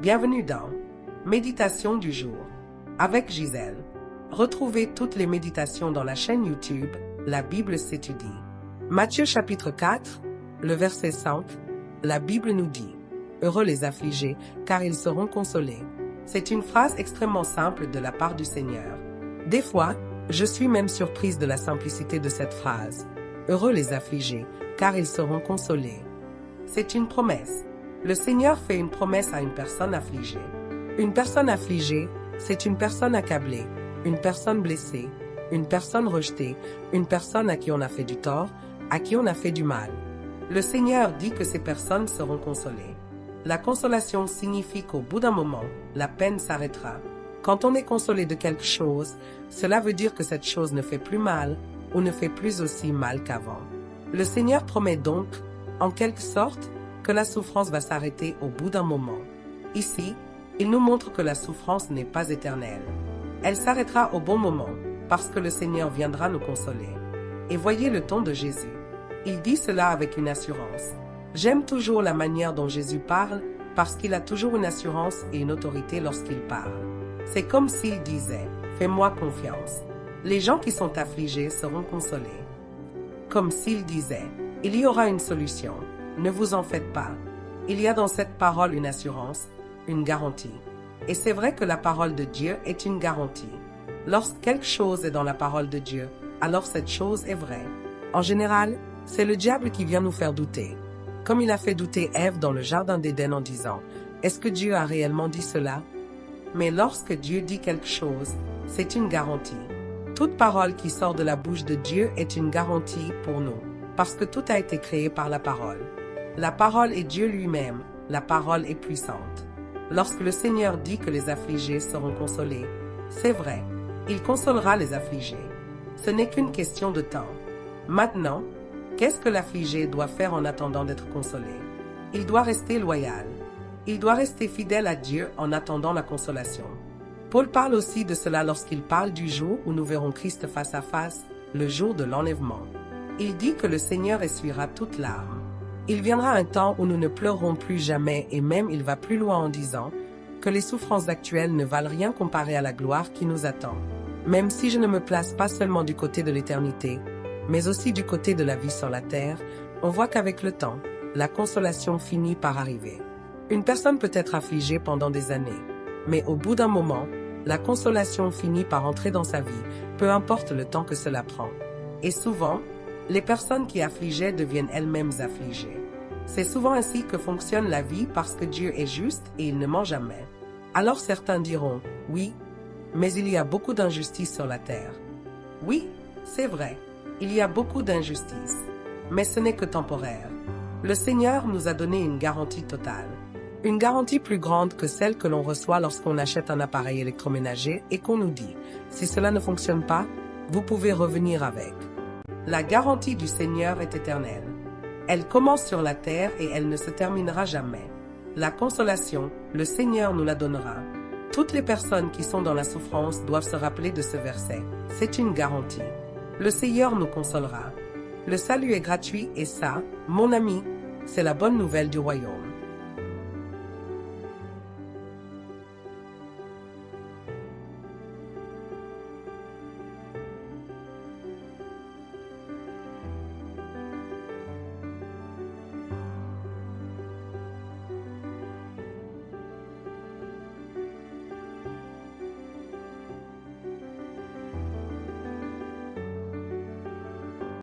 Bienvenue dans Méditation du jour avec Gisèle. Retrouvez toutes les méditations dans la chaîne YouTube La Bible s'étudie. Matthieu chapitre 4, le verset 5, la Bible nous dit « Heureux les affligés, car ils seront consolés ». C'est une phrase extrêmement simple de la part du Seigneur. Des fois, je suis même surprise de la simplicité de cette phrase. « Heureux les affligés, car ils seront consolés ». C'est une promesse. Le Seigneur fait une promesse à une personne affligée. Une personne affligée, c'est une personne accablée, une personne blessée, une personne rejetée, une personne à qui on a fait du tort, à qui on a fait du mal. Le Seigneur dit que ces personnes seront consolées. La consolation signifie qu'au bout d'un moment, la peine s'arrêtera. Quand on est consolé de quelque chose, cela veut dire que cette chose ne fait plus mal ou ne fait plus aussi mal qu'avant. Le Seigneur promet donc, en quelque sorte, que la souffrance va s'arrêter au bout d'un moment. Ici, il nous montre que la souffrance n'est pas éternelle. Elle s'arrêtera au bon moment, parce que le Seigneur viendra nous consoler. Et voyez le ton de Jésus. Il dit cela avec une assurance. J'aime toujours la manière dont Jésus parle, parce qu'il a toujours une assurance et une autorité lorsqu'il parle. C'est comme s'il disait, « Fais-moi confiance. Les gens qui sont affligés seront consolés. » Comme s'il disait, « Il y aura une solution. Ne vous en faites pas. » Il y a dans cette parole une assurance, une garantie. Et c'est vrai que la parole de Dieu est une garantie. Lorsque quelque chose est dans la parole de Dieu, alors cette chose est vraie. En général, c'est le diable qui vient nous faire douter. Comme il a fait douter Ève dans le jardin d'Éden en disant « Est-ce que Dieu a réellement dit cela ?» Mais lorsque Dieu dit quelque chose, c'est une garantie. Toute parole qui sort de la bouche de Dieu est une garantie pour nous, parce que tout a été créé par la parole. La parole est Dieu lui-même, la parole est puissante. Lorsque le Seigneur dit que les affligés seront consolés, c'est vrai, il consolera les affligés. Ce n'est qu'une question de temps. Maintenant, qu'est-ce que l'affligé doit faire en attendant d'être consolé? Il doit rester loyal. Il doit rester fidèle à Dieu en attendant la consolation. Paul parle aussi de cela lorsqu'il parle du jour où nous verrons Christ face à face, le jour de l'enlèvement. Il dit que le Seigneur essuiera toute larme. Il viendra un temps où nous ne pleurerons plus jamais et même il va plus loin en disant que les souffrances actuelles ne valent rien comparées à la gloire qui nous attend. Même si je ne me place pas seulement du côté de l'éternité, mais aussi du côté de la vie sur la terre, on voit qu'avec le temps, la consolation finit par arriver. Une personne peut être affligée pendant des années, mais au bout d'un moment, la consolation finit par entrer dans sa vie, peu importe le temps que cela prend. Et souvent, les personnes qui affligeaient deviennent elles-mêmes affligées. C'est souvent ainsi que fonctionne la vie parce que Dieu est juste et il ne ment jamais. Alors certains diront, oui, mais il y a beaucoup d'injustice sur la terre. Oui, c'est vrai, il y a beaucoup d'injustice, mais ce n'est que temporaire. Le Seigneur nous a donné une garantie totale. Une garantie plus grande que celle que l'on reçoit lorsqu'on achète un appareil électroménager et qu'on nous dit, si cela ne fonctionne pas, vous pouvez revenir avec. La garantie du Seigneur est éternelle. Elle commence sur la terre et elle ne se terminera jamais. La consolation, le Seigneur nous la donnera. Toutes les personnes qui sont dans la souffrance doivent se rappeler de ce verset. C'est une garantie. Le Seigneur nous consolera. Le salut est gratuit et ça, mon ami, c'est la bonne nouvelle du royaume.